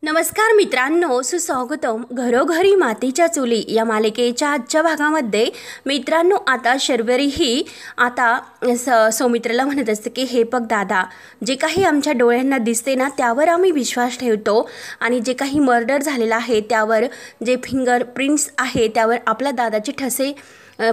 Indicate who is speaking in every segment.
Speaker 1: नमस्कार मित्रांनो, सुस्वागतम घरोघरी मातीच्या चुली या मालिकेच्या आजच्या भागामध्ये मित्रांनो आता शर्वरी ही आता सौमित्रला म्हणत असते की हे बघ दादा, जे काही आमच्या डोळ्यांना दिसते ना त्यावर आम्ही विश्वास ठेवतो आणि जे काही मर्डर झालेला आहे त्यावर जे फिंगरप्रिंट्स आहे त्यावर आपल्या दादाचे ठसे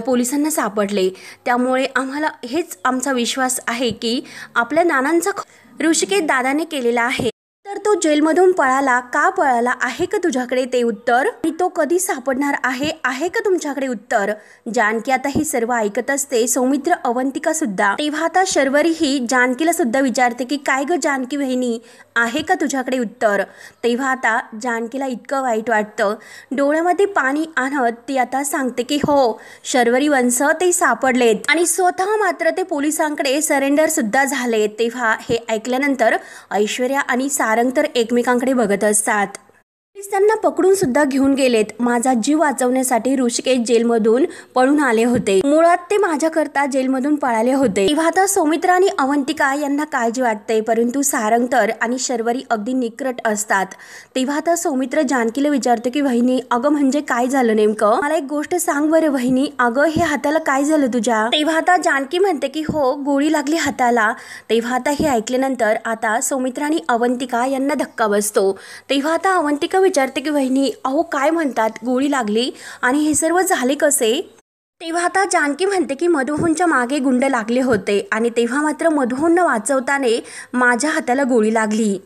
Speaker 1: पोलिसांना सापडले। त्यामुळे आम्हाला हेच आमचा विश्वास आहे की आपल्या नानांचा ऋषिकेश दादाने केलेला आहे। तर तो जेलमधून पळाला का पळाला आहे का तुझ्याकडे ते उत्तर, आणि तो कधी सापडणार आहे का तुमच्याकडे उत्तर। जानकी आता ही सर्व ऐकत असते, सौमित्र अवंतिका सुद्धा। तेव्हा आता शर्वरी ही जानकीला सुद्धा विचारते की काय ग जानकी बहिणी, आहे का तुझ्याकडे उत्तर। तेव्हा आता जानकीला इतकं वाईट वाटतं, डोळ्यामध्ये पाणी आणत ती आता सांगते की हो शर्वरी वंश ते सापडलेत आणि स्वतः मात्र ते पोलिसांकडे सरेंडर सुद्धा झाले। तेव्हा हे ऐकल्यानंतर ऐश्वर्या आणि सारंग तर एकमेकांकडे बघत असतात। त्यांना पकडून सुद्धा घेऊन गेलेत। माझा जीव वाचवण्यासाठी ऋषिकेश जेलमधून पळून आले होते, मुळात ते माझ्याकरता जेलमधून पळाले होते। तेव्हा आता सौमित्र आणि अवंतिका यांना काळजी वाटते, परंतु सारंग तर आणि शर्वरी अगदी निकट असतात। तेव्हा आता सौमित्र जानकीला विचारतो की वहिनी अगं म्हणजे काय झालं नेमकं, मला एक गोष्ट सांग बरं वहिनी, अगं हे हाताला काय झालं तुझ्या। तेव्हा आता जानकी म्हणते की हो गोळी लागली हाताला। तेव्हा आता हे ऐकल्यानंतर आता सौमित्र आणि अवंतिका यांना धक्का बसतो। तेव्हा आता अवंतिका विचारते की वहिनी अहो काय म्हणतात, गोळी लागली आणि हे सर्व झाले कसे। तेव्हा आता जानकी म्हणते की मधुहूनच्या मागे गुंड लागले होते आणि तेव्हा मात्र मधुहूनला वाचवताना माझ्या हाताला गोळी लागली।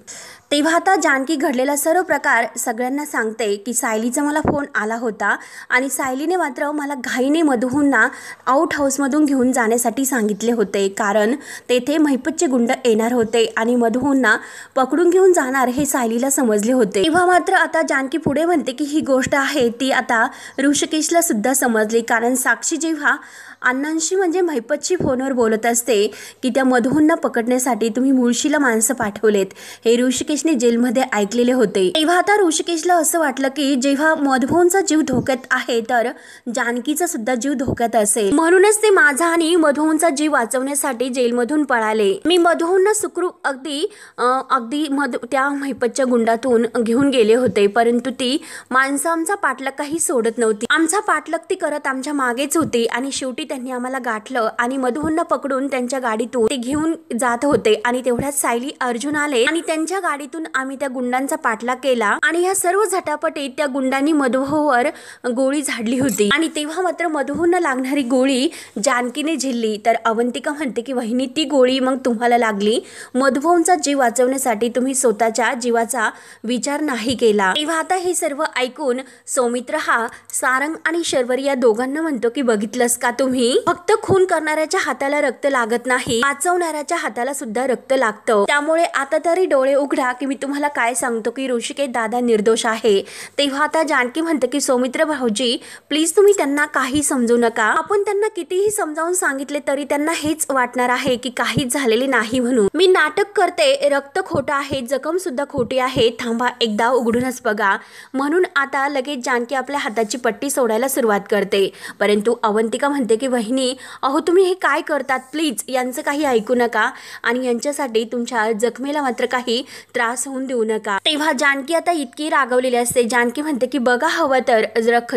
Speaker 1: तेव्हा आता जानकी घडलेला सर्व प्रकार सगळ्यांना सांगते की सायलीचा मला फोन आला होता आणि सायलीने मात्र मला घाईने मधुहूनना आउट हाऊसमधून घेऊन जाण्यासाठी सांगितले होते, कारण तेथे महिपतचे गुंड येणार होते आणि मधुहूनना पकडून घेऊन जाणार हे सायलीला समजले होते। तेव्हा मात्र आता जानकी पुढे म्हणते की ही गोष्ट आहे ती आता ऋषिकेशला सुद्धा समजली, कारण साक्षी जेव्हा अण्णांशी म्हणजे महिपतची फोनवर बोलत असते की त्या मधुहूनना पकडण्यासाठी तुम्ही मुळशीला माणसं पाठवलेत, हे ऋषिकेशने जेलमध्ये ऐकलेले होते। तेव्हा आता ऋषिकेशला असं वाटलं की जेव्हा मधुहूनचा जीव धोक्यात आहे तर जानकीचा सुद्धा जीव धोक्यात असेल, म्हणूनच ते माझा आणि मधुहूनचा जीव वाचवण्यासाठी जेलमधून पळाले। मी मधुहूनना सुखरूप अगदी त्या महिपतच्या गुंडातून घेऊन गेले होते, परंतु ती माणसं आमचा पाठलाग काही सोडत नव्हती, आमचा पाठलाग ती करत आमच्या मागेच होती आणि शेवटी त्यांनी आम्हाला गाठलं आणि मधुहूनना पकडून त्यांच्या गाडीतून ते घेऊन जात होते आणि तेवढ्यात सायली अर्जुन आले आणि त्यांच्या गाडीतून आम्ही त्या गुंडांचा पाठलाग केला आणि या सर्व झटापटीत त्या गुंडांनी मधुहूनवर गोळी झाडली होती आणि तेव्हा मात्र मधुहूनला लागणारी गोळी जानकीने झेलली। तर अवंतिका म्हणते की वहिनी ती गोळी मग तुम्हाला लागली, मधुहूनचा जीव वाचवण्यासाठी तुम्ही स्वतःच्या जीवाचा विचार नाही केला। तेव्हा आता हे सर्व ऐकून सौमित्र हा सारंग आणि शर्वरी या दोघांना म्हणतो की बघितलंस का तुम्ही, फक्त खून करणाऱ्याच्या हाताला रक्त लागत नाही, वाचवणाऱ्याच्या हाताला सुद्धा रक्त लागतं। त्यामुळे आता तरी डोळे उघडा की मी तुम्हाला काय सांगतो की ऋषिकेश दादा निर्दोष आहे। तेव्हा आता जानकी म्हणते की सौमित्र भाऊजी प्लीज तुम्ही त्यांना काही समजू नका, आपण त्यांना कितीही समजावून सांगितले तरी त्यांना हेच वाटणार आहे की काहीच झालेले नाही म्हणून। मी नाटक करते, रक्त खोटं आहे, जखम सुद्धा खोटी आहे, थांबा एकदा उघडूनच बघा। म्हणून आता लगेच जानकी आपल्या हाताची पट्टी सोडायला सुरुवात करते, परंतु अवंतिका म्हणते की वहिनी अहो तुम्ही हे काय करतात, प्लीज यांचं काही ऐकू नका आणि यांच्यासाठी तुमच्या जखमेला मात्र काही त्रास होऊन देऊ नका। तेव्हा जानकी आता इतकी रागवलेली असते, जानकी म्हणते की बघा हवं तर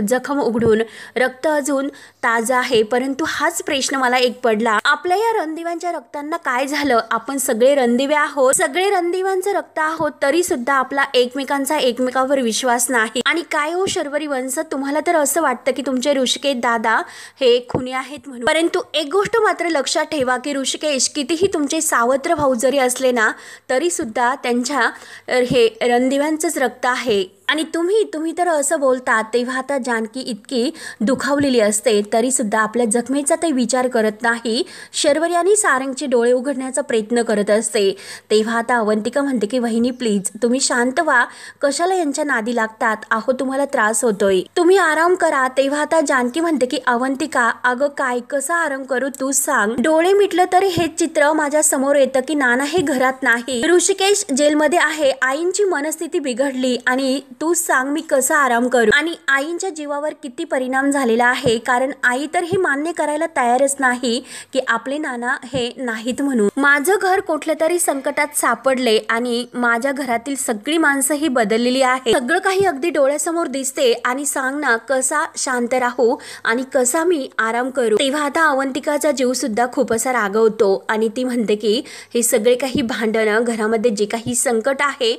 Speaker 1: जखम उघडून रक्त अजून ताजं आहे, परंतु हाच प्रश्न मला एक पडला, आपल्या या रणदिव्यांच्या रक्तांना काय झालं, आपण सगळे रणदिवे आहोत, सगळे रणदिव्यांचं रक्त आहोत, तरी सुद्धा आपला एकमेकावर विश्वास नाही। आणि काय हो शर्वरी वंश, तुम्हाला तर असं वाटतं की तुमचे ऋषिकेश दादा हे खुनी आहेत म्हणून, परंतु एक गोष्ट मात्र लक्षात ठेवा की ऋषिकेश कितीही तुमचे सावत्र भाऊ जरी असले ना तरी सुद्धा त्यांच्या हे रणदिव्यांचंच रक्त आहे आणि तुम्ही तर असं बोलता। तेव्हा आता जानकी इतकी दुखावलेली असते तरी सुद्धा आपल्या जखमेचा ते विचार करत नाही, शर्वरी आणि सारंगचे डोळे उघडण्याचा प्रयत्न करत असते। तेव्हा आता अवंतिका म्हणते की वहिनी प्लीज तुम्ही शांत व्हा, कशाला यांच्या नादी लागतात, अहो तुम्हाला त्रास होतोय, तुम्ही आराम करा। तेव्हा आता जानकी म्हणते की अवंतिका अगं काय कसा आराम करू तू सांग, डोळे मिटलं तरी हेच चित्र माझ्या समोर येतं की नाना हे घरात नाही, ऋषिकेश जेलमध्ये आहे, आईंची मनस्थिती बिघडली आणि तू सांग मी कसा आराम करू। आणि आईंच्या जीवावर किती परिणाम झालेला आहे, कारण आई तर हे मान्य करायला तयारच नाही की आपले नाना हे नाहीत म्हणून। माझं घर कुठल्या तरी संकटात सापडले आणि माझ्या घरातील सगळी माणसं ही बदललेली आहे, सगळं काही अगदी डोळ्यासमोर दिसते आणि सांग ना कसा शांत राहू आणि कसा मी आराम करू। तेव्हा आता अवंतिकाचा जीव सुद्धा खूप असा रागवतो आणि ती म्हणते की हे सगळे काही भांडणं, घरामध्ये जे काही संकट आहे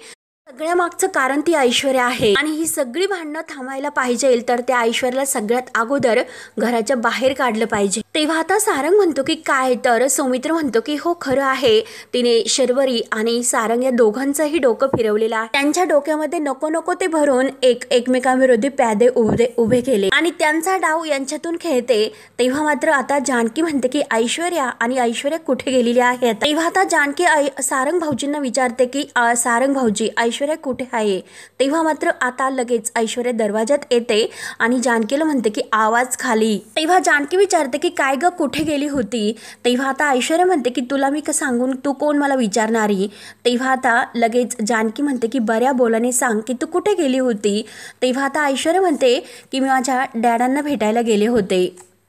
Speaker 1: सगळ्या मागचं कारण ती ऐश्वर्या आहे आणि ही सगळी भांडणं थांबायला पाहिजे तर त्या ऐश्वर्याला सगळ्यात अगोदर घराच्या बाहेर काढलं पाहिजे। तेव्हा आता सारंग म्हणतो की काय, तर सौमित्र म्हणतो की हो खरं आहे, तिने शर्वरी आणि सारंग या दोघांचंही डोकं फिरवलेलं आहे, त्यांच्या डोक्यामध्ये नको नको ते भरून एकमेकांविरोधी प्यादे उभे केले आणि त्यांचा डाव यांच्यातून खेळते। तेव्हा मात्र आता जानकी म्हणते की ऐश्वर्या कुठे गेलेली आहे। तेव्हा आता जानकी सारंग भाऊजींना विचारते की सारंग भाऊजी ऐश्वर्या कुठे आहे। तेव्हा मात्र आता लगेच ऐश्वर्या दरवाजात येते आणि जानकीला म्हणते की आवाज खाली। तेव्हा जानकी विचारते की काय ग कुठे गेली होती। तेव्हा आता ऐश्वर्या म्हणते की तुला मी का सांगून, तू कोण मला विचारणारी। तेव्हा आता लगेच जानकी म्हणते की बऱ्या बोलाने सांग की तू कुठे गेली होती। तेव्हा आता ऐश्वर्या म्हणते की मी माझ्या डॅडांना भेटायला गेले होते,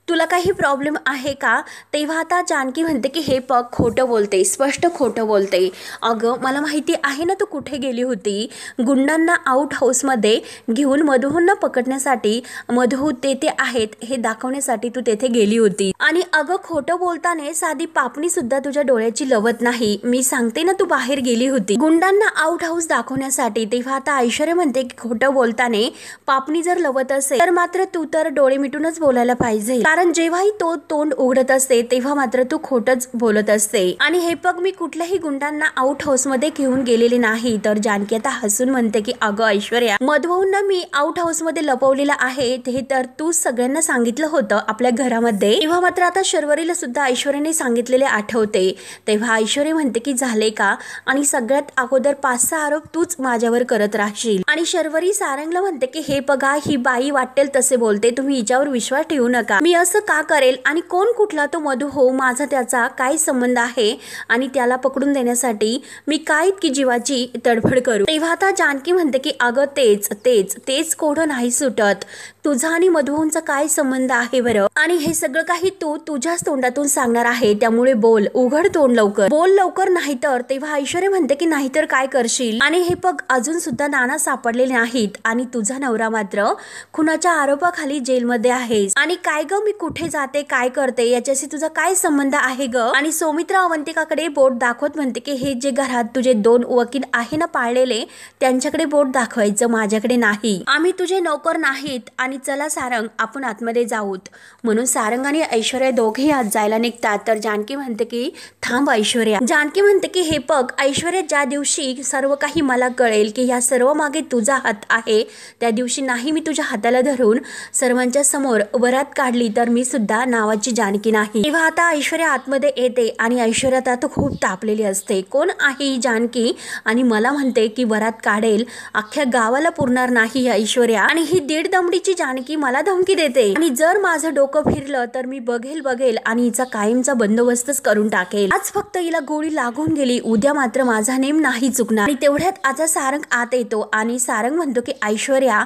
Speaker 1: तुला काही प्रॉब्लेम आहे का। तेव्हा आता जानकी म्हणते की हे पग खोटं बोलते, स्पष्ट खोटं बोलते। अगं मला माहिती आहे ना तू कुठे गेली होती, गुंडांना आउट हाऊसमध्ये घेऊन मधुहूंना पकडण्यासाठी, मधु तेथे आहेत हे दाखवण्यासाठी तू तेथे गेली होती। आणि अगं खोटं बोलताना साधी पापणी सुद्धा तुझ्या डोळ्याची लवत नाही, मी सांगते ना तू बाहेर गेली होती गुंडांना आउट हाऊस दाखवण्यासाठी। तेव्हा आता ऐश्वर्या म्हणते की खोटं बोलताना पापणी जर लवत असेल तर मात्र तू तर डोळे मिटूनच बोलायला पाहिजे, कारण जेव्हाही तो तोंड उघडत असते तेव्हा मात्र तू खोटच बोलत असते। आणि हे पग मी कुठल्याही गुंडांना आउट हाऊस मध्ये घेऊन गेलेले नाही। तर जानकी आता हसून म्हणते की अगं ऐश्वर्या, मधुहूंना मी आउट हाऊस मध्ये लपवलेलं आहे हे तर तू सगळ्यांना सांगितलं होतं आपल्या घरामध्ये। तेव्हा मात्र आता शर्वरीला सुद्धा ऐश्वर्याने सांगितलेले आठवते। तेव्हा ऐश्वर्या म्हणते की झाले का, आणि सगळ्यात अगोदर 5-6 आरोप तूच माझ्यावर करत राहशील। आणि शर्वरी सारंगला म्हणते की हे बघा ही बाई वाटेल तसे बोलते, तुम्ही हिच्यावर विश्वास ठेवू नका, मी असं का करेल आणि कोण कुठला तो मधु हो, माझा त्याचा काय संबंध आहे आणि त्याला पकडून देण्यासाठी मी काय इतकी जीवाची तडफड करू। तेव्हा आता जानकी म्हणते की अगं तेच कोडं नाही सुटत, तुझा आणि मधुहूंचा काय संबंध आहे बरं, आणि हे सगळं काही तू तुझ्याच तोंडातून सांगणार आहे, त्यामुळे बोल, उघड तोंड लवकर, बोल लवकर नाहीतर। तेव्हा ऐश्वर्या म्हणते की नाहीतर काय करशील, आणि हे पग अजून सुद्धा नाना सापडलेले नाहीत आणि तुझा नवरा मात्र खुनाच्या आरोपाखाली जेलमध्ये आहेस, आणि काय ग मी कुठे जाते काय करते याच्याशी तुझा काय संबंध आहे ग। आणि सौमित्र अवंतिकाकडे बोट दाखवत म्हणते की हे जे घरात तुझे 2 वकील आहे ना पाळलेले, त्यांच्याकडे बोट दाखवायचं, माझ्याकडे नाही, आम्ही तुझे नौकर नाहीत। आणि चला सारंग आपण आतमध्ये जाऊत, म्हणून सारंग आणि ऐश्वर्या दोघेही आत जायला निघतात। तर जानकी म्हणते की थांब ऐश्वर्या, जानकी म्हणते की हे पग ऐश्वर्या, ज्या दिवशी सर्व काही मला कळेल की या सर्व मागे तुझा हात आहे त्या दिवशी नाही मी तुझ्या हाताला धरून सर्वांच्या समोर वरात काढली तर मी सुद्धा नावाची जानकी नाही। तेव्हा आता ऐश्वर्या आतमध्ये येते आणि ऐश्वर्या आता खूप तापलेली असते, कोण आहे ही जानकी आणि मला म्हणते की वरात काढेल, अख्ख्या गावाला पुरणार नाही ऐश्वर्या, आणि ही 1.5 दमडीची जानकी मला धमकी देते, आणि जर माझं डोकं फिरलं तर मी बघेल आणि हिचा कायमचा बंदोबस्तच करून टाकेल। आज फक्त हिला गोळी लागून गेली, उद्या मात्र माझा नेम नाही चुकणार। आणि तेवढ्यात आता सारंग आत येतो आणि सारंग म्हणतो की ऐश्वर्या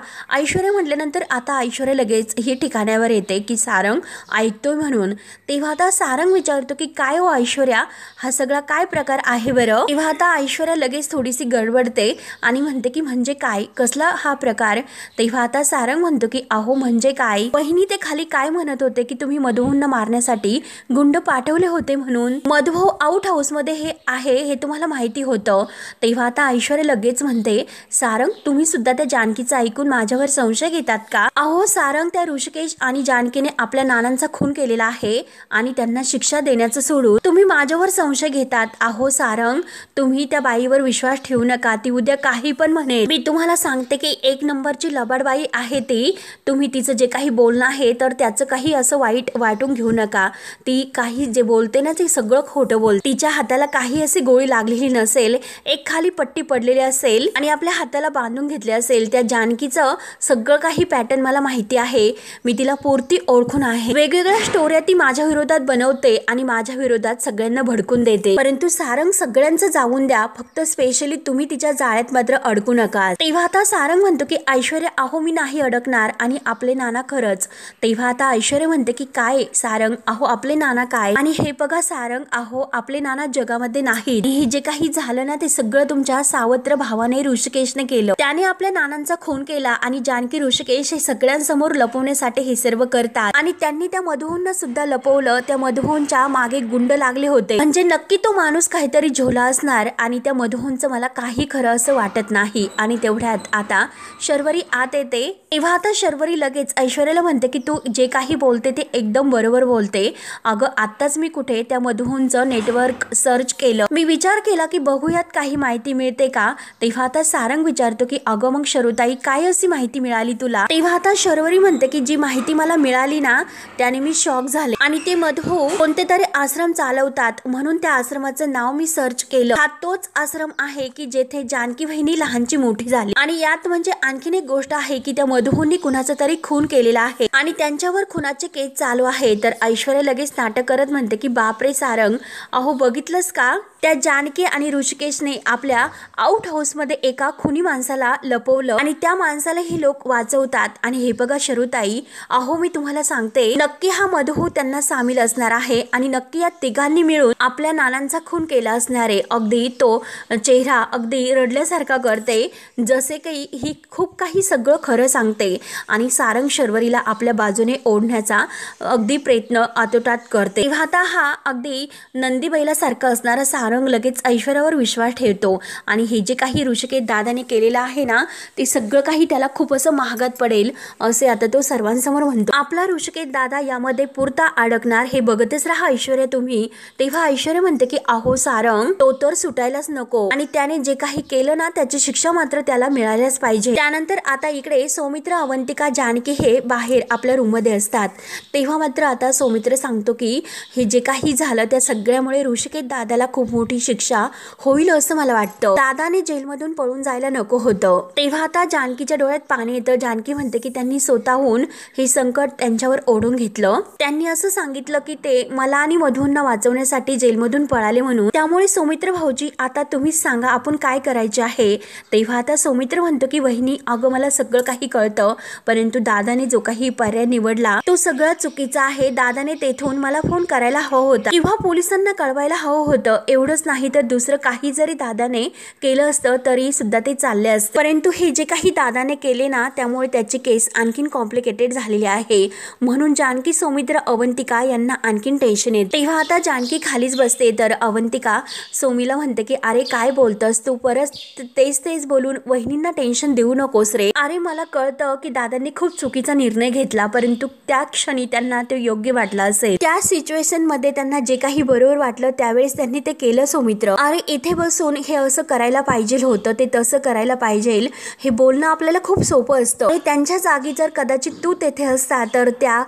Speaker 1: म्हटल्यानंतर आता ऐश्वर्या लगेच ही ठिकाणावर येते की सारंग ऐकतोय म्हणून। तेव्हा आता सारंग विचारतो की काय हो ऐश्वर्या, हा सगळा काय प्रकार आहे बरं। तेव्हा आता ऐश्वर्या लगेच थोडीशी गडबडते आणि म्हणते की म्हणजे काय, कसला हा प्रकार। तेव्हा आता सारंग म्हणतो की अहो म्हणजे काय, बहिणी ते खाली काय म्हणत होते की तुम्ही मधुहूंना मारण्यासाठी गुंड पाठवले होते म्हणून, मधु आउट हाऊस मध्ये हे आहे हे तुम्हाला माहिती होतं। तेव्हा आता ऐश्वर्या लगेच म्हणते सारंग तुम्ही सुद्धा त्या जानकीचं ऐकून माझ्यावर संशय घेतात का। अहो सारंग, त्या ऋषिकेश आणि जानकीने आपल्या नानांचा खून केलेला आहे आणि त्यांना शिक्षा देण्याचं सोडून तुम्ही माझ्यावर संशय घेतात। अहो सारंग, तुम्ही त्या बाईवर विश्वास ठेवू नका, ती उद्या काही पण म्हणेल, मी तुम्हाला सांगते की 1 नंबरची लबाडबाई आहे ती, तुम्ही तिचं जे काही बोलणं आहे तर त्याचं काही असं वाईट वाटून घेऊ नका, ती काही जे बोलते ना ते सगळं खोटं बोलते, तिच्या हाताला काही अशी गोळी लागलेली नसेल, एक खाली पट्टी पडलेली असेल आणि आपल्या हाताला बांधून घेतले असेल. त्या जानकीचं सगळं काही पॅटर्न मला माहिती आहे, मी तिला पूर्ती ओळखून आहे. वेगवेगळ्या स्टोऱ्या ती माझ्या विरोधात बनवते आणि माझ्या विरोधात सगळ्यांना भडकून देते, परंतु सारंग सगळ्यांचं जाऊन द्या, फक्त स्पेशली तुम्ही तिच्या जाळ्यात मात्र अडकू नका. तेव्हा आता सारंग म्हणतो की ऐश्वर्या अहो मी नाही अडकणार आणि आपले नाना खरंच. तेव्हा आता ऐश्वर्या म्हणते की काय सारंग अहो आपले नाना काय, आणि हे बघा सारंग अहो आपले नाना जगामध्ये नाही. हे जे काही झालं ना ते सगळं तुमच्या सावत्र भावाने ऋषिकेशने केलं. त्याने आपल्या नानांचा खून केला आणि जानकी ऋषिकेश हे सगळ्यांसमोर लपवण्यासाठी हे सर्व करतात आणि त्यांनी त्या मधुहूंना सुद्धा लपवलं. त्या मधुहूंच्या मागे गुंड लागले होते, म्हणजे नक्की तो माणूस काहीतरी झोला असणार आणि त्या मधुहूंचं मला काही खरं असं वाटत नाही. आणि तेवढ्यात आता शर्वरी आत येते. तेव्हा आता शर्वरी लगेच ऐश्वर्याला म्हणते की तू जे काही बोलते ते एकदम बरोबर बोलते. अगं आत्ताच मी कुठे त्या मधुहूंचं नेटवर्क सर्च केलं, मी विचार केला की बघूयात काही माहिती मिळते का. तेव्हा आता सारंग विचारतो की अगं मग शरुताई काय अशी माहिती मिळाली तुला. तेव्हा आता शर्वरी म्हणते की जी माहिती मला मिळाली ना त्याने मी शॉक झाले आणि ते मधु कोणते तरी आश्रम चालवतात म्हणून त्या आश्रमाचं नाव मी सर्च केलं. हा तोच आश्रम आहे की जेथे जानकी बहिणी लहानची मोठी झाली. आणि यात म्हणजे आणखीन एक गोष्ट आहे की त्या मधुहूंनी कुणाचा तरी खून केलेला आहे आणि त्यांच्यावर खुनाचे केस चालू आहे. तर ऐश्वर्या लगेच नाटक करत म्हणते की बापरे सारंग अहो बघितलंस का, त्या जानकी आणि ऋषिकेशने आपल्या आउट हाऊस मध्ये एका खुनी माणसाला लपवलं आणि त्या माणसाला हे लोक वाचवतात. आणि हे बघा शरुताई अहो मी तुम्हाला सांगते नक्की हा मधु त्यांना सामील असणार आहे आणि नक्की या तिघांनी मिळून आपल्या नानांचा खून केला असणार आहे. अगदी तो चेहरा अगदी रडल्यासारखा करते, जसे काही ही खूप काही सगळं खरं सांगते. आणि सारंग शर्वरीला आपल्या बाजूने ओढण्याचा अगदी प्रयत्न आतोटात करते. तेव्हा आता हा अगदी नंदी बैलासारखा असणारा सारंग लगेच ऐश्वर्यावर विश्वास ठेवतो आणि हे जे काही ऋषिकेश दादाने केलेलं आहे ना ते सगळं काही त्याला खूप असं महागात पडेल असे आता तो सर्वांसमोर म्हणतो. आपला ऋषिकेश दादा यामध्ये पुरता अडकणार हे बघतच राहा ऐश्वर्या तुम्ही. तेव्हा ऐश्वर्या म्हणते की अहो सारंग तो तर सुटायलाच नको आणि त्याने जे काही केलं ना त्याची शिक्षा मात्र त्याला मिळायलाच पाहिजे. त्यानंतर आता इकडे सौमित्र अवंतिका जानकी हे बाहेर आपल्या रूम मध्ये असतात. तेव्हा मात्र आता सौमित्र सांगतो की हे जे काही झालं त्या सगळ्यामुळे ऋषिकेश दादाला खूप मोठी शिक्षा होईल असं मला वाटतं. दादाने जेलमधून पळून जायला नको होतं. तेव्हा आता जानकीच्या डोळ्यात पाणी येतं. जानकी म्हणते की त्यांनी स्वतःहून हे संकट त्यांच्यावर ओढून घेतलं. त्यांनी असं सांगितलं की ते मला आणि मधूंना वाचवण्यासाठी जेलमधून पळाले म्हणून. त्यामुळे सौमित्र भाऊजी आता तुम्हीच सांगा आपण काय करायचे आहे. तेव्हा आता सौमित्र म्हणतो की वहिनी अगं मला सगळं काही कळतं, परंतु दादाने जो काही पर्याय निवडला तो सगळा चुकीचा आहे. दादाने तेथून मला फोन करायला हवं होता किंवा पोलिसांना कळवायला हवं होतं. एवढंच नाही तर दुसरं काही जरी दादाने केलं असतं तरी सुद्धा ते चालले असते, परंतु हे जे काही दादाने केले ना त्यामुळे त्याची केस आणखीन कॉम्प्लिकेटेड झालेली आहे. म्हणून जानकी सौमित्र अवंतिका यांना आणखीन टेन्शन येते. तेव्हा आता जानकी खालीच बसते तर अवंतिका सौमीला म्हणते की अरे काय बोलतस तू, परत तेच बोलून वहिनींना टेन्शन देऊ नकोस रे. अरे मला कळतं की दादांनी खूप चुकीचा निर्णय घेतला, परंतु त्या क्षणी त्यांना ते योग्य वाटलं असेल. त्या सिच्युएशन मध्ये त्यांना जे काही बरोबर वाटलं त्यावेळेस त्यांनी ते केलं. सौमित्र अरे इथे बसून हे असं करायला पाहिजे होतं, ते तसं करायला पाहिजे, हे बोलणं आपल्याला खूप सोपं असतं. त्यांच्या जागी जर कदाचित तू तेथे असता तर त्या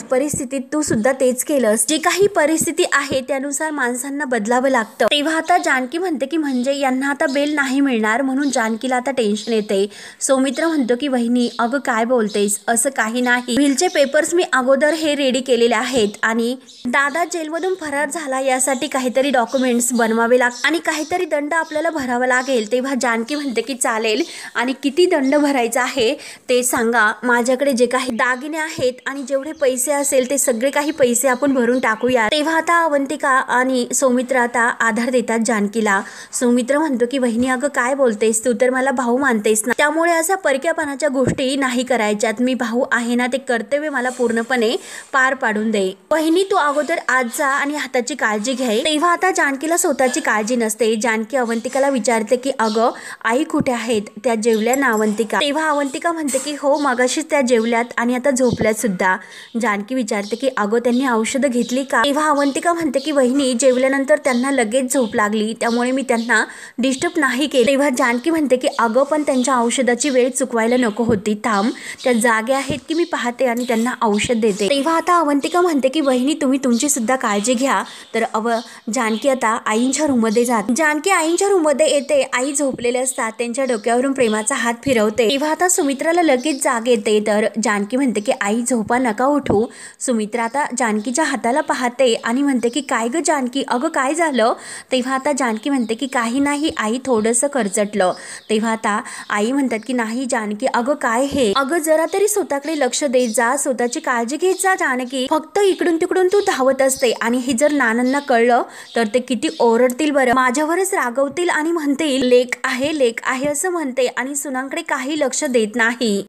Speaker 1: परिस्थितीत तू सुद्धा तेच केलंस. जी काही परिस्थिती आहे त्यानुसार माणसांना बदलावं लागतं. तेव्हा आता जानकी म्हणते की म्हणजे यांना आता बेल नाही मिळणार म्हणून जानकीला आता टेन्शन येते. सौमित्र म्हणतो की वहिनी अगं काय बोलतेस, असं काही नाही. बिलचे पेपर्स मी अगोदर हे रेडी केलेले आहेत आणि दादा जेलमधून फरार झाला यासाठी काहीतरी डॉक्युमेंट्स बनवावे लागतात आणि काहीतरी दंड आपल्याला भरावा लागेल. तेव्हा जानकी म्हणते की चालेल आणि किती दंड भरायचा आहे ते सांगा. माझ्याकडे जे काही दागिने आहेत आणि जेवढे पैसे असेल ते सगळे काही पैसे आपण भरून टाकूया. तेव्हा आता अवंतिका आणि सौमित्र आता आधार देतात जानकीला. सौमित्र म्हणतो की वहिनी अगं काय बोलतेस, तू तर मला भाऊ मानतेस ना, त्यामुळे अशा परक्यापणाच्या गोष्टी नाही करायच्यात. मी भाऊ आहे ना, ते कर्तव्य मला पूर्णपणे पार पाडून दे. वहिनी तू अगोदर आज जा आणि हाताची काळजी घे. तेव्हा आता जानकीला जानकीला स्वतःची काळजी नसते. जानकी अवंतिकाला विचारते की अगं आई कुठे आहेत, त्या जेवल्या ना अवंतिका? तेव्हा अवंतिका म्हणते की हो मगाशीच त्या जेवल्यात आणि आता झोपल्यात सुद्धा. जानकी विचारते की अगं त्यांनी औषधं घेतली का? तेव्हा अवंतिका म्हणते की वहिनी जेवल्यानंतर त्यांना लगेच झोप लागली, त्यामुळे मी त्यांना डिस्टर्ब नाही केले. तेव्हा जानकी म्हणते की अगं पण त्यांच्या औषधाची वेळ चुकवायला नको होती, थांब त्या जागे आहेत की मी पाहते आणि त्यांना औषध देते. तेव्हा आता अवंतिका म्हणते की वहिनी तुम्ही तुमची सुद्धा काळजी घ्या. तर जानकी आता आईंच्या रूममध्ये जाते. जानकी आईंच्या रूममध्ये येते. आई झोपलेले असतात, त्यांच्या डोक्यावरून प्रेमाचा हात फिरवते. तेव्हा आता सुमित्राला लगेच जाग येते. तर जानकी म्हणते की आई झोपा नका उठू. सुमित्रा आता जानकीच्या हाताला पाहते आणि म्हणते की काय ग जानकी, अगं काय झालं? तेव्हा आता जानकी म्हणते की काही नाही आई, थोडंसं खरचटलं. तेव्हा आता आई म्हणतात की नाही जानकी अगं काय हे, अगं जरा तरी स्वतःकडे लक्ष देत जा, स्वतःची काळजी घेत जा जानकी. फक्त इकडून तिकडून तू धावत असते आणि हे जर नानांना कळलं तर ते किती ओरडतील बरं, माझ्यावरच रागवतील आणि म्हणतील लेक आहे असं म्हणते आणि सुनांकडे काही लक्ष देत नाही.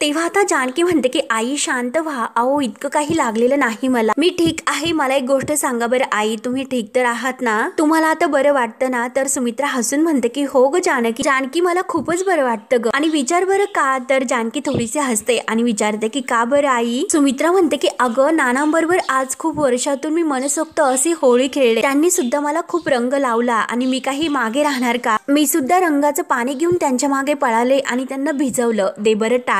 Speaker 1: तेव्हा आता जानकी म्हणते की आई शांत व्हा, अहो इतकं काही लागलेलं नाही मला, मी ठीक आहे. मला एक गोष्ट सांगा बरं आई, तुम्ही ठीक तर आहात ना? तुम्हाला आता बरं वाटतं ना? तर सुमित्रा हसून म्हणते की हो ग जानकी, जानकी मला खूपच बरं वाटतं ग. आणि विचार बरं का? तर जानकी थोडीशी हसते आणि विचारते की का बरं आई? सुमित्रा म्हणते की अगं नानांबरोबर आज खूप वर्षातून मी मनसोक्त अशी होळी खेळले, त्यांनी सुद्धा मला खूप रंग लावला आणि मी काही मागे राहणार का? मी सुद्धा रंगाचं पाणी घेऊन त्यांच्या मागे पळाले आणि त्यांना भिजवलं. दे बरं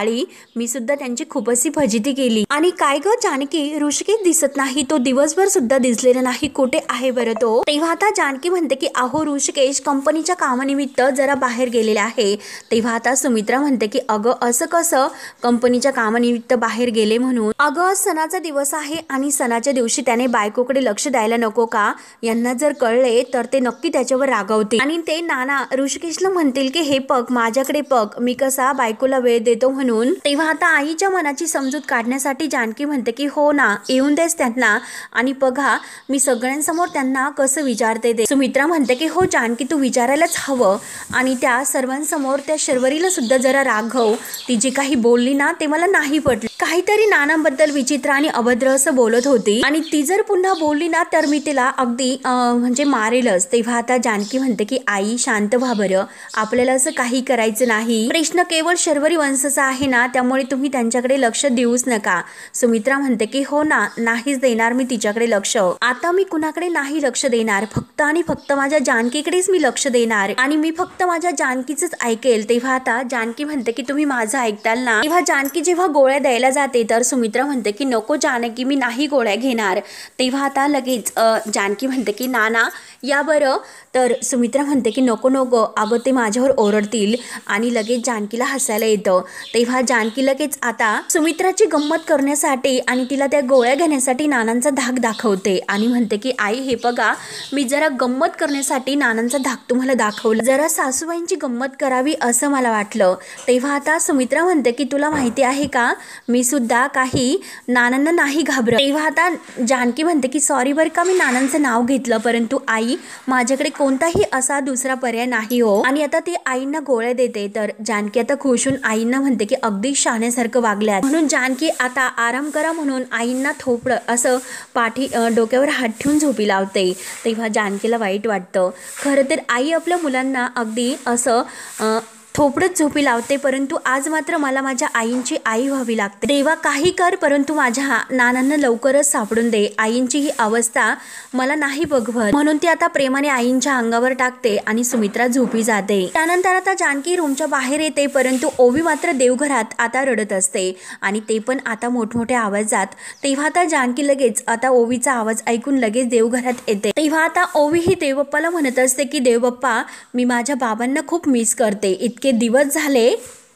Speaker 1: मी सुद्धा त्यांची खूप अशी फजिती केली. आणि काय ग जानकी, ऋषिकेश दिसत नाही, तो दिवसभर सुद्धा दिसलेला नाही, कुठे आहे बरं तो? तेव्हा आता जानकी म्हणते की अहो ऋषिकेश कंपनीच्या कामानिमित्त जरा बाहेर गेलेला आहे. तेव्हा आता सुमित्रा म्हणते की अगं असं कसं कंपनीच्या कामानिमित्त बाहेर गेले म्हणून? अगं सणाचा दिवस आहे आणि सणाच्या दिवशी त्याने बायकोकडे लक्ष द्यायला नको का? यांना जर कळले तर ते नक्की त्याच्यावर रागवतील आणि ते नाना ऋषिकेशला म्हणतील की हे पग माझ्याकडे पग, मी कसा बायकोला वेळ देतो म्हणून. तेव्हा आता आईच्या मनाची समजूत काढण्यासाठी जानकी म्हणते की हो ना, येऊन देस त्यांना आणि बघा मी सगळ्यांसमोर त्यांना कसं विचारते ते. सुमित्रा म्हणते की हो जानकी तू विचारायलाच हवं आणि त्या सर्वांसमोर त्या शर्वरीला सुद्धा जरा रागव, ती जी काही बोलली ना ते मला नाही पटलं, काहीतरी नानांबद्दल विचित्र आणि अभद्र असं बोलत होती आणि ती जर पुन्हा बोलली ना तर मी तिला अगदी म्हणजे मारेलच. तेव्हा आता जानकी म्हणते की आई शांत व्हा बरं, आपल्याला असं काही करायचं नाही, प्रश्न केवळ शर्वरी वंशाचा आहे ना, त्यामुळे तुम्ही त्यांच्याकडे लक्ष देऊच नका. सुमित्रा म्हणते की हो ना, नाहीच देणार मी तिच्याकडे लक्ष, आता मी कुणाकडे नाही लक्ष देणार, फक्त आणि फक्त माझ्या जानकीकडेच मी लक्ष देणार आणि मी फक्त माझ्या जानकीचंच ऐकेल. तेव्हा आता जानकी म्हणते की तुम्ही माझं ऐकताल ना? तेव्हा जानकी जेव्हा गोळ्या द्यायला जाते तर सुमित्रा म्हणते की नको जानकी, मी नाही गोळ्या घेणार. तेव्हा आता लगेच जानकी म्हणते की नाना या बरं. तर सुमित्रा म्हणते की नको नको अगं ते माझ्यावर ओरडतील आणि लगेच जानकीला हसायला येतं. तेव्हा जानकी लगेच आता सुमित्राची गंमत करण्यासाठी आणि तिला त्या गोळ्या घेण्यासाठी नानांचा धाक दाखवते आणि म्हणते की आई हे बघा, मी जरा गंमत करण्यासाठी नानांचा धाक तुम्हाला दाखवला, जरा सासूबाईंची गंमत करावी असं मला वाटलं. तेव्हा आता सुमित्रा म्हणते की तुला माहिती आहे का, मी सुद्धा काही नानांना नाही घाबरत. तेव्हा आता जानकी म्हणते की सॉरी बरं का, मी नानांचं नाव घेतलं, परंतु आई माझ्याकडे कोणताही असा दुसरा पर्याय नाही हो. आणि आता ती आईंना गोळ्या देते. तर जानकी आता खुश होऊन आईंना म्हणते की अगदी शाण्यासारखं वागल्यात म्हणून जानकी आता आराम करा म्हणून आईंना थोपडं असं पाठी डोक्यावर हात ठेवून झोपी लावते. तेव्हा जानकीला वाईट वाटतं. खरं तर आई आपल्या मुलांना अगदी असं थोपडत झोपी लावते, परंतु आज मात्र मला माझ्या आईंची आई व्हावी लागते. देवा काही कर, परंतु माझ्या नानांना लवकरच सापडून दे, आईंची ही अवस्था मला नाही बघवत. म्हणून ती आता प्रेमाने आईंच्या अंगावर टाकते आणि सुमित्रा झोपी जाते. त्यानंतर आता जानकी रूमच्या बाहेर येते, परंतु ओवी मात्र देवघरात आता रडत असते आणि ते पण आता मोठमोठ्या आवाजात. तेव्हा आता जानकी लगेच आता ओवीचा आवाज ऐकून लगेच देवघरात येते. तेव्हा आता ओवी ही देवबाप्पाला म्हणत असते की देवबाप्पा, मी माझ्या बाबांना खूप मिस करते, इतके दिवस झाले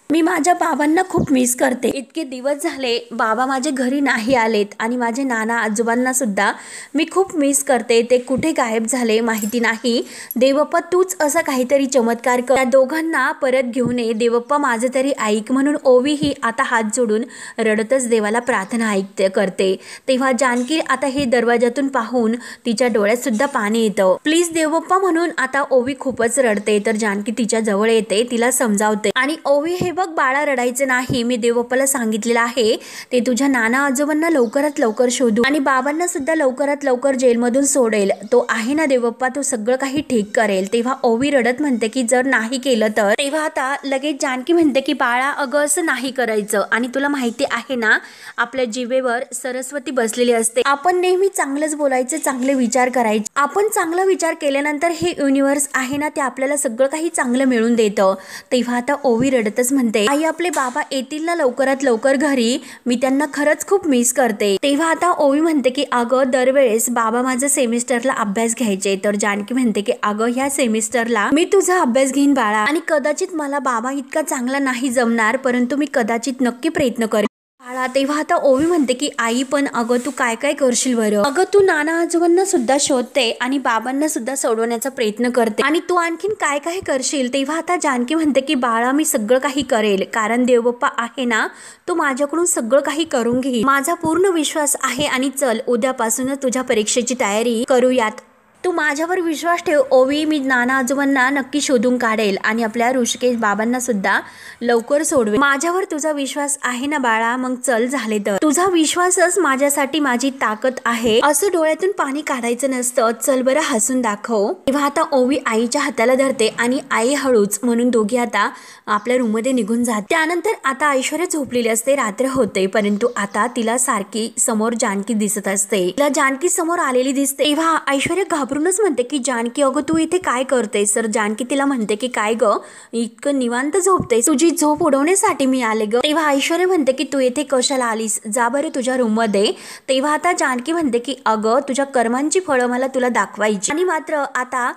Speaker 1: मी माझ्या बाबांना खूप मिस करते, इतके दिवस झाले बाबा माझे घरी नाही आलेत आणि माझे नाना आजोबांना सुद्धा मी खूप मिस करते, ते कुठे गायब झाले माहिती नाही. देवप्पा तूच असा काहीतरी चमत्कार कर, त्या दोघांना परत घेऊन ये देवप्पा, माझं तरी ऐक. म्हणून ओवी ही आता हात जोडून रडतच देवाला प्रार्थना करते. तेव्हा जानकी आता हे दरवाजातून पाहून तिच्या डोळ्यात सुद्धा पाणी येतं. प्लीज देवप्पा म्हणून आता ओवी खूपच रडते. तर जानकी तिच्या जवळ येते, तिला समजावते आणि ओवी हे बघ बाळा, रडायचं नाही, मी देवबाप्पाला सांगितलेलं आहे ते तुझ्या नाना आजोबांना लवकरात लवकर शोधू आणि बाबांना सुद्धा लवकरात लवकर जेलमधून सोडेल. तो आहे ना देवबाप्पा, तो सगळं काही ठीक करेल. तेव्हा ओवी रडत म्हणते की जर नाही केलं तर. तेव्हा आता लगेच जानकी म्हणते की बाळा अगं असं नाही करायचं, आणि तुला माहिती आहे ना आपल्या जिभेवर सरस्वती बसलेली असते. आपण नेहमी चांगलंच बोलायचं, चांगले विचार करायचे. आपण चांगला विचार केल्यानंतर हे युनिव्हर्स आहे ना ते आपल्याला सगळं काही चांगलं मिळून देतं. तेव्हा आता ओवी रडतच म्हणते आई आपले बाबा येतील ना लवकरात लवकर घरी, मी त्यांना खरंच खूप मिस करते. तेव्हा आता ओवी म्हणते की अगं दरवेळेस बाबा माझं सेमिस्टरला अभ्यास घ्यायचे, तर जानकी म्हणते की अगं ह्या सेमिस्टरला मी तुझा अभ्यास घेईन बाळा, आणि कदाचित मला बाबा इतका चांगला नाही जमणार, परंतु मी कदाचित नक्की प्रयत्न करेन बाळा. तेव्हा आता ओवी म्हणते की आई पण अगं तू काय काय करशील बरं, अगं तू नाना आजोबांना सुद्धा शोधते आणि बाबांना सुद्धा सोडवण्याचा प्रयत्न करते, आणि तू आणखीन काय काय करशील. तेव्हा आता जानकी म्हणते की बाळा मी सगळं काही करेल, कारण देवबाप्पा आहे ना तो माझ्याकडून सगळं काही करून घेईल, माझा पूर्ण विश्वास आहे. आणि चल उद्यापासूनच तुझ्या परीक्षेची तयारी करूयात. तू माझ्यावर विश्वास ठेव ओवी, मी नाना आजोबांना नक्की शोधून काढेल आणि आपल्या ऋषिकेश बाबांना सुद्धा लवकर सोडवेल. माझ्यावर तुझा विश्वास आहे ना बाळा, मग चल झाले तर. तुझा विश्वासच माझ्यासाठी माझी ताकद आहे, असं डोळ्यातून पाणी काढायचं नसतं, चल बरं हसून दाखव. तेव्हा आता ओवी आईच्या हाताला धरते आणि आई हळूच म्हणून दोघी आता आपल्या रूममध्ये निघून जात. त्यानंतर आता ऐश्वर्या झोपलेली असते, रात्र होते, परंतु आता तिला सारखी समोर जानकी दिसत असते. तिला जानकी समोर आलेली दिसते. तेव्हा ऐश्वर्या घाबरूनच म्हणते की जानकी अगं तू इथे काय करतेस. तर जानकी तिला म्हणते की काय ग इतकं निवांत झोपतेस, तुझी झोप उडवण्यासाठी मी आले ग. तेव्हा ऐश्वर्या म्हणते की तू इथे कशाला आलीस, जा बरं तुझ्या रूम मध्ये. तेव्हा आता जानकी म्हणते की अगं तुझ्या कर्मांची फळं मला तुला दाखवायची. आणि मात्र आता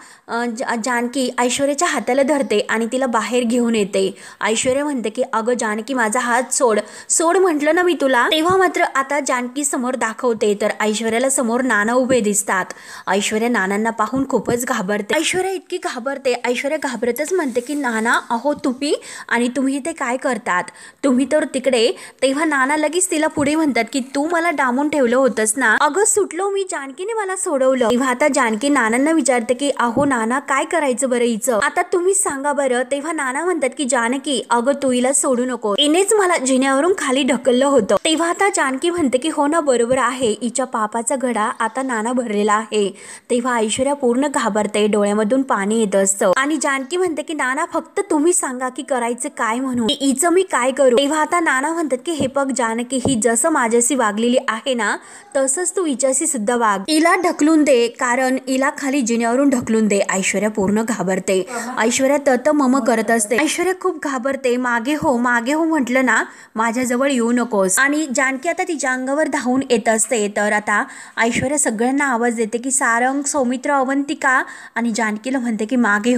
Speaker 1: जानकी ऐश्वर्याच्या हाताला धरते आणि तिला बाहेर घेऊन येते. ऐश्वर्या म्हणते की अगं जानकी माझा हात सोड, सोड म्हटलं ना मी तुला. तेव्हा मात्र आता जानकी समोर दाखवते तर ऐश्वर्याला समोर नाना उभे दिसतात. ऐश्वर्या नानांना पाहून खूपच घाबरते. ऐश्वर्या इतकी घाबरते, ऐश्वर्या घाबरतच म्हणते की नाना अहो तुम्ही, आणि तुम्ही इथे काय करतात, तुम्ही तर तिकडे. तेव्हा नाना लगेच तिला पुढे म्हणतात की तू मला डांबून ठेवलं होतंस ना, अगं सुटलो मी, जानकीने मला सोडवलं. तेव्हा आता जानकी नानांना विचारते की अहो नाना काय करायचं बरं हिचं, आता तुम्हीच सांगा बरं. तेव्हा नाना म्हणतात की जानकी अगं तू हिला सोडू नको, इनेच मला जिन्यावरून खाली ढकललं होतं. तेव्हा आता जानकी म्हणते की हो ना बरोबर आहे, हिच्या पापाचा घडा आता नाना भरलेला आहे. तेव्हा ऐश्वर्या पूर्ण घाबरते, डोळ्यामधून पाणी येत असतं, आणि जानकी म्हणते की नाना फक्त तुम्ही सांगा की करायचं काय म्हणून, हिचं मी काय करू. तेव्हा आता नाना म्हणतात की हे बघ जानकी, ही जसं माझ्याशी वागलेली आहे ना तसंच तू हिच्याशी सुद्धा वाग, हिला ढकलून दे, कारण हिला खाली जिन्यावरून ढकलून दे. ऐश्वर्या पूर्ण घाबरते, ऐश्वर्या तत मम करत असते. ऐश्वर्या खूप घाबरते, मागे हो म्हटलं ना माझ्याजवळ येऊ नकोस. आणि जानकी आता तिच्या अंगावर धावून येत असते. तर आता ऐश्वर्या सगळ्यांना आवाज देते की सारंग, सौमित्र, अवंतिका, आणि जानकीला म्हणते की मागे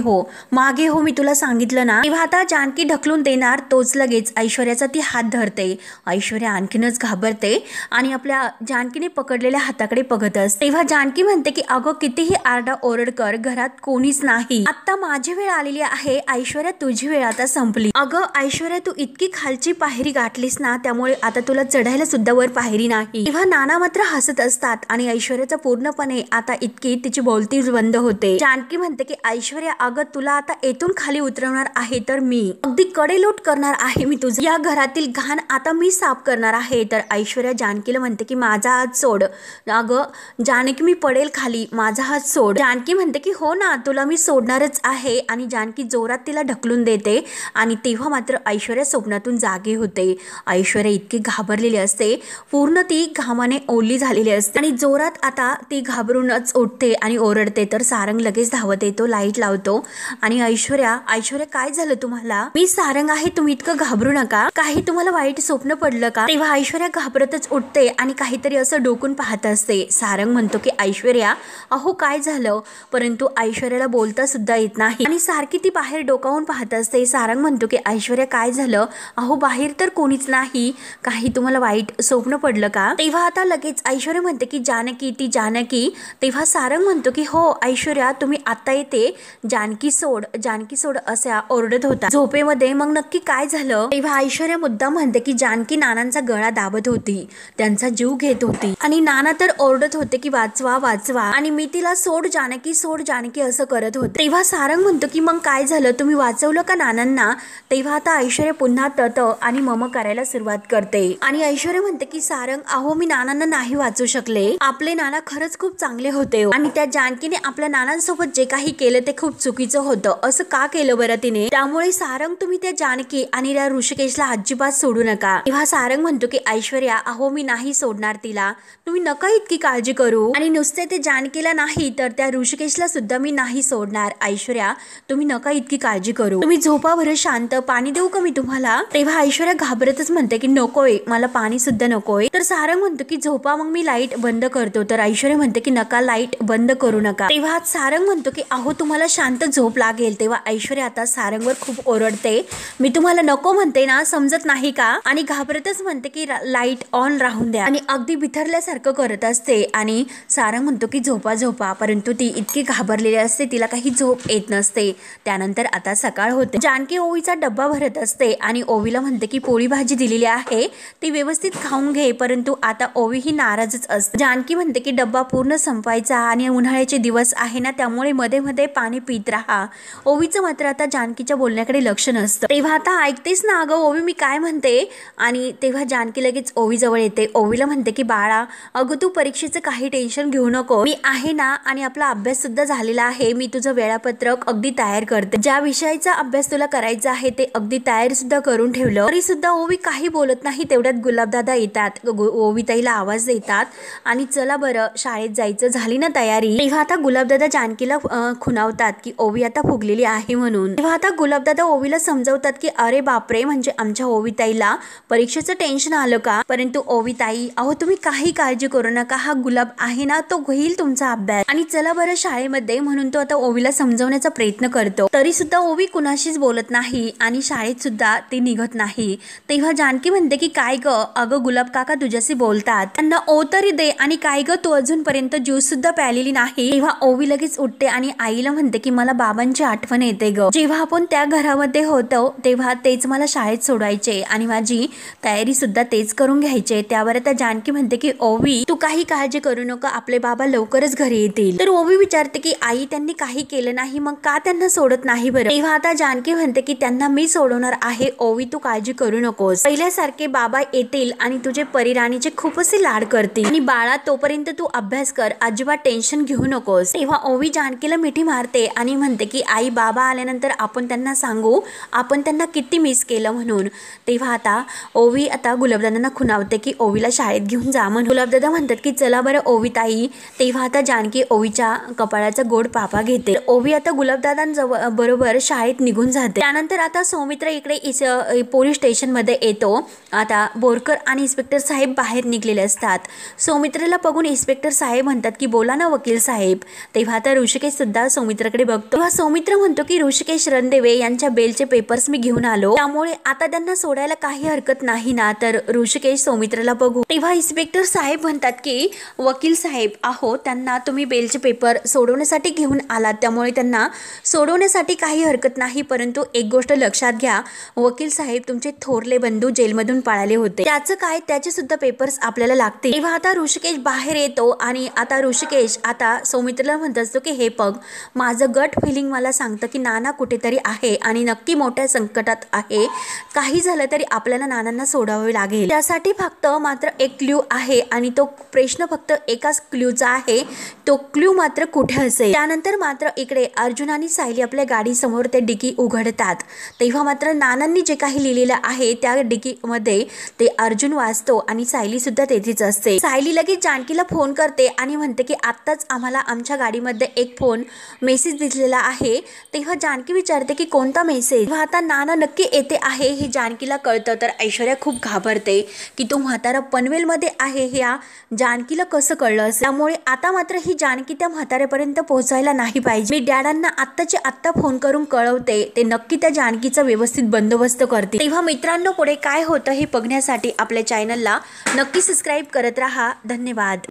Speaker 1: हो मी तुला सांगितलं ना. तेव्हा आता जानकी ढकलून देणार तोच लगेच ऐश्वर्याचा ती हात धरते. ऐश्वर्या आणखीनच घाबरते आणि आपल्या जानकीने पकडलेल्या हाताकडे बघत असते. तेव्हा जानकी म्हणते की अगं कितीही आरडा ओरड कर, घरात कोणीच नाही, आता माझी वेळ आलेली आहे. ऐश्वर्या तुझी वेळ आता संपली. अगं ऐश्वर्या तू इतकी खालची पायरी गाठलीस ना, त्यामुळे आता तुला चढायला सुद्धा वर पायरी नाही. तेव्हा नाना मात्र हसत असतात आणि ऐश्वर्याचं पूर्णपणे आता इतकी तिची बोलती बंद होते. जानकी म्हणते की ऐश्वर्या अगं तुला आता येथून खाली उतरवणार आहे, तर मी अगदी कडेलोट करणार आहे, मी तुझं या घरातील घाण आता मी साफ करणार आहे. तर ऐश्वर्या जानकीला म्हणते की माझा हात सोड, अगं जानकी मी पडेल खाली, माझा हात सोड. जानकी म्हणते की हो ना तुला मी सोडणारच आहे, आणि जानकी जोरात तिला ढकलून देते. आणि तेव्हा मात्र ऐश्वर्या स्वप्नातून जागे होते. ऐश्वर्या इतकी घाबरलेली असते, पूर्ण ती घामाने ओली झालेली असते, आणि जोरात आता ती घाबरूनच उठते आणि ओरडते. तर सारंग लगेच धावत येतो, लाईट लावतो, आणि ऐश्वर्या काय झालं तुम्हाला, मी सारंग आहे, तुम्ही इतकं घाबरू नका, काही तुम्हाला वाईट स्वप्न पडलं का. तेव्हा ऐश्वर्या घाबरतच उठते आणि काहीतरी असं डोकून पाहत असते. सारंग म्हणतो की ऐश्वर्या अहो काय झालं, परंतु ऐश्वर्याला बोलता सुद्धा येत नाही आणि सारखी ती बाहेर डोकावून पाहत असते. सारंग म्हणतो की ऐश्वर्या काय झालं, अहो बाहेर तर कोणीच नाही, काही तुम्हाला वाईट स्वप्न पडलं का. तेव्हा आता लगेच ऐश्वर्या म्हणते की जानकी ती जानकी. तेव्हा सारंग म्हणतो की हो ऐश्वर्या तुम्ही आता येते, जानकी सोड असा ओरडत होता झोपेमध्ये. मग नक्की काय झालं तेव्हा ऐश्वर्या मुद्दाम म्हणते की जानकी नानांचा गळा दाबत होती, त्यांचा जीव घेत होती आणि नाना तर ओरडत होते की वाचवा वाचवा आणि मी तिला सोड जानकी असं करत होते. तेव्हा सारंग म्हणतो की मग काय झालं, तुम्ही वाचवलं का नानांना? तेव्हा आता ऐश्वर्या पुन्हा तत आणि मम करायला सुरुवात करते आणि ऐश्वर्या म्हणते की सारंग अहो मी नानांना नाही वाचू शकले, आपले नाना खरंच खूप चांगले होते आणि त्या जानकीने आपल्या नानांसोबत जे काही केलं ते खूप चुकीचं होतं, असं का केलं बरं तिने? त्यामुळे सारंग तुम्ही त्या जानकी आणि त्या ऋषिकेशला अजिबात सोडू नका. तेव्हा सारंग म्हणतो की ऐश्वर्या अहो मी नाही सोडणार तिला, तुम्ही नका इतकी काळजी करू आणि नुसते ते जानकीला नाही तर त्या ऋषिकेशला सुद्धा मी नाही सोडणार. ऐश्वर्या तुम्ही नका इतकी काळजी करू, तुम्ही झोपा बरं शांत, पाणी देऊ का मी तुम्हाला? तेव्हा ऐश्वर्या घाबरतच म्हणते की नकोय, मला पाणी सुद्धा नकोय. तर सारंग म्हणतो की झोपा, मग मी लाईट बंद करतो. तर ऐश्वर्या म्हणते की नका, लाईट बंद करू नका. तेव्हा सारंग म्हणतो की अहो तुम्हाला शांत झोप लागेल. तेव्हा ऐश्वर्या आता सारंगवर खूप ओरडते, मी तुम्हाला नको म्हणते ना, समजत नाही का? आणि घाबरतच म्हणते की लाईट ऑन राहून द्या आणि अगदी बिथरल्यासारखं करत असते आणि सारंग म्हणतो की झोपा झोपा, परंतु ती इतकी घाबरलेली असते, तिला काही झोप येत नसते. त्यानंतर आता सकाळ होते. जानकी ओवीचा डब्बा भरत असते आणि ओवीला म्हणते की पोळी भाजी दिलेली आहे ती व्यवस्थित खाऊन घे, परंतु आता ओवी ही नाराजच असते. जानकी म्हणते की डब्बा पूर्ण संपायचा आणि उन्हाळ्याचे दिवस आहे ना, त्यामुळे मध्ये मध्ये पाणी पित राहा. ओवीचं मात्र आता जानकीच्या बोलण्याकडे लक्ष नसतं. तेव्हा आता ऐकतेस ना अगं ओवी मी काय म्हणते? आणि तेव्हा जानकी लगेच ओवी जवळ येते. ओवीला म्हणते की बाळा अगं तू परीक्षेचं काही टेन्शन घेऊ नको, मी आहे ना आणि आपला अभ्यास सुद्धा झालेला आहे, मी तुझं वेळापत्रक अगदी तयार करते, ज्या विषयाचा अभ्यास तुला करायचा आहे ते अगदी तयार सुद्धा करून ठेवलं. तरी सुद्धा ओवी काही बोलत नाही. तेवढ्यात गुलाबदादा येतात, ओवीताईला आवाज देतात आणि चला बरं शाळेत जायचं, झाली ना तयारी? तेव्हा आता गुलाबदादा जानकीला खुणावतात की ओवी आता फुगलेली आहे म्हणून. तेव्हा आता गुलाबदादा ओवीला समजवतात की अरे बापरे, म्हणजे आमच्या ओवीताईला परीक्षेचं टेन्शन आलं का? परंतु ओवीताई अहो तुम्ही काही काळजी करू नका, हा गुलाब आहे ना तो घेईल तुमचा अभ्यास आणि चला बरं शाळेमध्ये, म्हणून तो आता ओवीला समजवण्याचा प्रयत्न करतो. तरी सुद्धा ओवी कुणाशीच बोलत नाही आणि शाळेत सुद्धा ती निघत नाही. तेव्हा जानकी म्हणते की काय ग अगं गुलाब काका तुझ्याशी बोलतात, त्यांना ओ तरी दे, आणि काय ग तू अजूनपर्यंत ज्यूस सुद्धा प्यालेली नाही. तेव्हा ओवी लगेच उठते आणि आईला म्हणते की मला बाबांची आठवण येते ग, जेव्हा आपण त्या घरामध्ये होतो तेव्हा तेच मला शाळेत सोडायचे आणि माझी तयारी सुद्धा तेच करून घ्यायचे. त्यावर आता जानकी म्हणते की ओवी तू काही काळजी करू नका, आपले बाबा लवकरच घरी येतील. तर ओवी विचारते की आई त्यांनी काही केलं नाही मग का त्यांना सोडत नाही बरं? तेव्हा आता जानकी म्हणते की त्यांना मी सोडवणार आहे ओवी, तू काळजी करू नकोस, पहिल्यासारखे बाबा येतील आणि तुझे परिराणीचे खूप असे लाड करतील आणि बाळा तोपर्यंत तू अभ्यास कर, अजिबात टेन्शन घेऊ नकोस. तेव्हा ओवी जानकीला मिठी मारते आणि म्हणते की आई बाबा आल्यानंतर आपण त्यांना सांगू आपण त्यांना किती मिस केलं म्हणून. तेव्हा आता ओवी आता गुलाबदादांना खुणावते की ओवीला शाळेत घेऊन जा म्हणून. गुलाबदादा म्हणतात की चला बरं ओवी ताई. तेव्हा आता जानकी ओवीच्या कपाळाचा गोड पापा घेते. ओवी आता गुलाबदादांजवळ बरोबर शाळेत निघून जाते. त्यानंतर आता सौमित्र इकडे पोलीस स्टेशन मध्ये येतो. आता बोरकर आणि इन्स्पेक्टर साहेब बाहेर निघलेले असतात. सौमित्रला बघून इन्स्पेक्टर साहेब म्हणतात की बोला ना वकील साहेब. तेव्हा आता ऋषिकेश सुद्धा सौमित्राकडे बघतो. तेव्हा सौमित्र म्हणतो की ऋषिकेश रणदेवे यांच्या बेलचे पेपर्स मी घेऊन आलो, त्यामुळे आता त्यांना सोडायला काही हरकत नाही ना? तर ऋषिकेश सौमित्रला बघू. तेव्हा इन्स्पेक्टर साहेब म्हणतात की वकील साहेब आहो त्यांना तुम्ही बेलचे पेपर सोडवण्यासाठी घेऊन आलात, त्यामुळे त्यांना सोडवण्यासाठी काही हरकत नाही, परंतु एक गोष्ट लक्षात घ्या वकील साहेब तुमचे थोरले बंधू जेलमधून पळाले होते, त्याचं काय त्याचे सुद्धा पेपर्स आपल्याला लागतील. तेव्हा आता ऋषिकेश बाहेर येतो आणि आता ऋषिकेश आता सौमित्रला म्हणत असतो की हे बघ माझं गट फिलिंग मला सांगतं की नाना कुठेतरी आहे आणि नक्की मोठ्या संकटात आहे, काही झालं तरी आपल्याला नानांना सोडावे लागेल. त्यासाठी फक्त मात्र एक क्ल्यू आहे आणि तो प्रश्न फक्त एकाच क्ल्यूचा आहे, तो क्ल्यू मात्र कुठे असेल. त्यानंतर मात्र इकडे अर्जुन आणि सायली आपल्या गाडी समोर ते डिकी उघडतात. तेव्हा मात्र नानांनी जे काही लिहिलेलं आहे त्या डिकी मध्ये ते अर्जुन वाचतो आणि सायली सुद्धा तेथेच असते. सायली लगेच जानकीला फोन करते आणि म्हणते की आत्ताच आम्हाला आमच्या गाडीमध्ये एक फोन मेसेज दिसलेला आहे. तेव्हा जानकी विचारते की कोणता मेसेज? तेव्हा आता नाना नक्की येते आहे हे जानकीला कळतं. तर ऐश्वर्या खूप घाबरते की तो म्हातारा पनवेलमध्ये आहे हे जानकीला कसं कळलं असेल. त्यामुळे आता मात्र ही जानकी त्या म्हाताऱ्यापर्यंत पोहोचायला नाही पाहिजे. मी डॅडांना आत्ताचे आत्ता फोन करून कळवते, ते नक्की त्या जानकीचा व्यवस्थित बंदोबस्त करते. तेव्हा मित्रांनो पुढे काय होतं हे बघण्यासाठी आपल्या चॅनलला नक्की सबस्क्राईब करत राहा. धन्यवाद.